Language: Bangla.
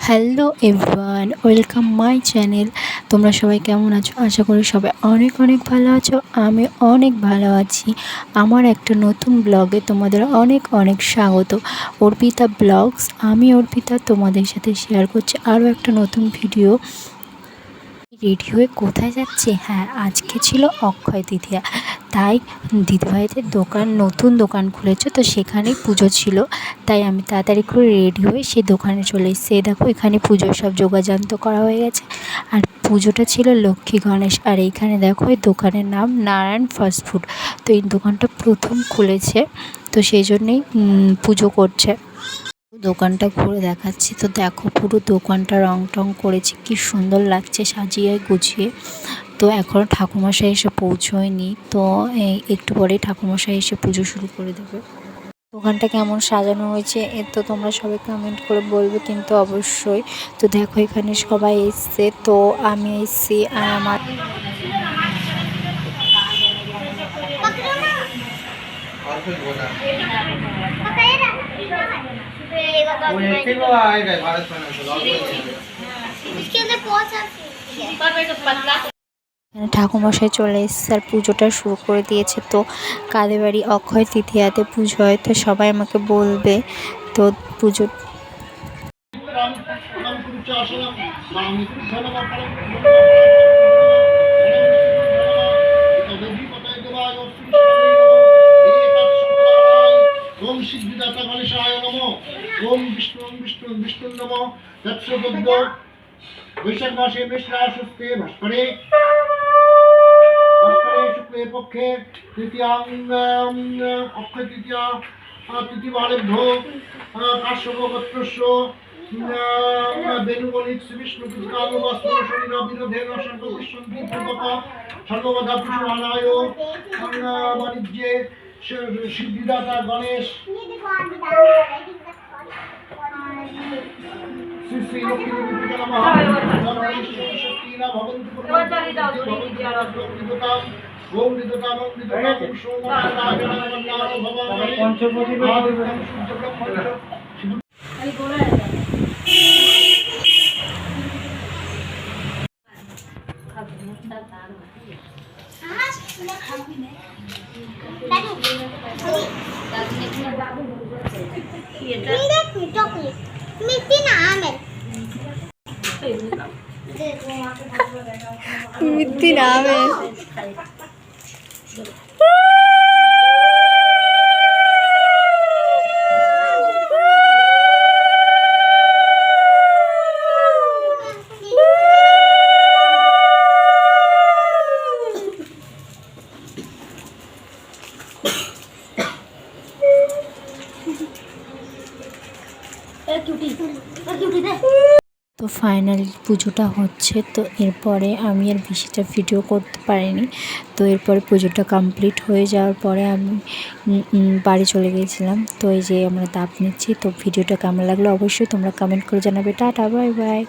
Hello everyone, welcome my channel. তোমরা সবাই কেমন আছো? আশা করি সবাই অনেক অনেক ভালো আছো। আমি অনেক ভালো আছি। আমার একটা নতুন ব্লগে তোমাদের অনেক অনেক স্বাগত। অর্পিতা ব্লগস। আমি অর্পিতা তোমাদের সাথে শেয়ার করছি আরও একটা নতুন ভিডিও। রেডি হয়ে কোথায় যাচ্ছি? হ্যাঁ, আজকে ছিল অক্ষয় তৃতীয়া, তাই দিদিভাইদের নতুন দোকান খুলেছে, তো সেখানেই পুজো ছিল। তাই আমি তাড়াতাড়ি করে রেডি হয়ে সেই দোকানে চলে এসেছি। দেখো এখানে পুজোর সব যোগাযান্ত করা হয়ে গেছে, আর পুজোটা ছিল লক্ষ্মী গণেশ। আর এইখানে দেখো এই দোকানের নাম নারায়ণ ফাস্টফুড। তো এই দোকানটা প্রথম খুলেছে, তো সেই জন্যেই পুজো করছে। দোকানটা ঘুরে দেখাচ্ছি। তো দেখো পুরো দোকানটা রং টং করেছে, কি সুন্দর লাগছে সাজিয়ে গুছিয়ে। তো এখনও ঠাকুরমশাই এসে পৌঁছয়নি, তো একটু পরেই ঠাকুরমশাই এসে পুজো শুরু করে দেবে। দোকানটা কেমন সাজানো হয়েছে তো তোমরা সবাই কমেন্ট করে বলবে কিন্তু অবশ্যই। তো দেখো এখানে সবাই এসছে, তো আমি এসছি আর আমার ঠাকুরমশাই চলে এসেছে আর পুজোটা শুরু করে দিয়েছে। তো কাদের বাড়ি অক্ষয় তৃতীয়াতে পুজো হয়, তো সবাই আমাকে বলবে। তো পুজো ওম সিদ্ধিদাতা গণেশায় নমঃ। ওম বিষ্ণু বিষ্ণু বিষ্ণু নমঃ। তৎসদ্য বৈশাখ মাসে মেষরা ষষ্ঠে ভাস্করে শুক্লে পক্ষে তৃতীয়াং অক্ষয় তৃতীয়া তৃতীয়বারেভ্য কাশ্যপগোত্রস্য বেণুবলিক শ্রীবিষ্ণু পুষ্কালবস্ত্র শরীর বিরোধেন সর্বপুষ্যন্তি পূর্বক সর্ববাধা পুষ্পানায় বাণিজ্যে সিদ্ধিদাতা গণেশ শ্রী শ্রী লক্ষ্মী দেবীকে নমঃ। শক্তিনা ভবন্তু পুরোহিতদাম ওম নিদতাম নিদতাম সোমনারায়ণ নমঃ ভবায় পঞ্চপতি আদিত্যং সূর্যব্রহ্মণ্য আই গোলা মিথ্যি নামে তো ফাইনালি পুজোটা হচ্ছে। তো এরপরে আমি আর বেশিটা ভিডিও করতে পারিনি। তো এরপরে পুজোটা কমপ্লিট হয়ে যাওয়ার পরে আমি বাড়ি চলে গিয়েছিলাম। তো এই যে আমরা দাপ নিচ্ছি। তো ভিডিওটা কেমন লাগলো অবশ্যই তোমরা কমেন্ট করে জানাবে। Tata, bye bye.